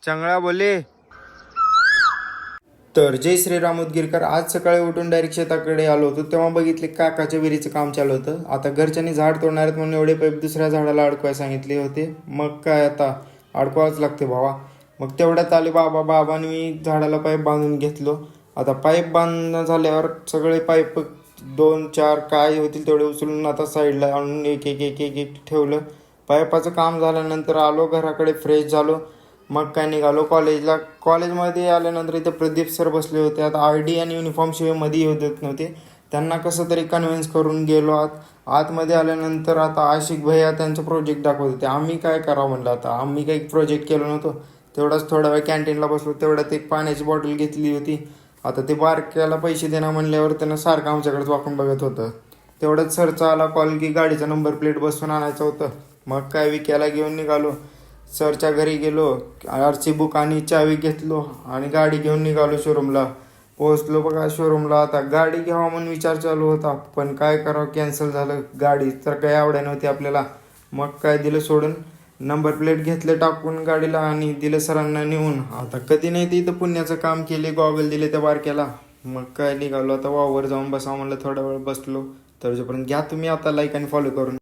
चांगला बोले. तर जय श्रीराम उदगीरकर. आज सकाळी उठून डायरेक्ट शेताकडे आलो होतो तेव्हा बघितले काकाच्या विहिरीचं काम चालू होतं. आता घरच्यांनी झाड तोडणार आहेत म्हणून एवढे पाईप दुसऱ्या झाडाला अडकवायला सांगितले होते. मग काय आता अडकवायच लागते भावा. मग तेवढ्यात आले बाबांनी मी झाडाला पाईप बांधून घेतलो. आता पाईप बांधणं झाल्यावर सगळे पाईप 2-4 काय होतील तेवढे उचलून आता साईडला आणून एक एक एक एक एक ठेवलं. पाईपाचं काम झाल्यानंतर आलो घराकडे, फ्रेश झालो. मग काय निघालो कॉलेजला. कॉलेजमध्ये आल्यानंतर इथं प्रदीप सर बसले होते. आता ID आणि युनिफॉर्म शिवाय मध्ये येऊ देत नव्हते. त्यांना कसं तरी कन्व्हिन्स करून गेलो आतमध्ये आल्यानंतर आता आशिक भैया त्यांचं प्रोजेक्ट दाखवत होते. आम्ही काय करावं म्हणलं, आता आम्ही काही प्रोजेक्ट केलो नव्हतो. तेवढाच थोडा वेळ कॅन्टीनला बसलो. तेवढ्यात एक पाण्याची बॉटल घेतली होती. आता ते बारक्याला पैसे देणार म्हणल्यावर त्यानं सारखं आमच्याकडेच वाकून बघत होतं. तेवढ्याच सरचा आला कॉल की गाडीचा नंबर प्लेट बसवून आणायचं होतं. मग काय विक्याला घेऊन निघालो. सरच्या घरी गेलो, RC बुक आणि चावी घेतलो आणि गाडी घेऊन निघालो शोरूमला. पोहोचलो बघा शोरूमला. आता गाडी घ्यावा म्हणून विचार चालू होता, पण काय करावं, कॅन्सल झालं. गाडी तर काही आवड्या नव्हती आपल्याला. मग काय दिलं सोडून. नंबर प्लेट घेतलं टाकून गाडीला आणि दिलं सरांना नेऊन. आता कधी नाही ते इथं पुण्याचं काम केले, गॉगल दिले त्या बारक्याला. मग काय निघालो आता वावर जाऊन बसावं म्हणलं. थोडा वेळ बसलो. तर जोपर्यंत घ्या तुम्ही आता लाईक आणि फॉलो करून.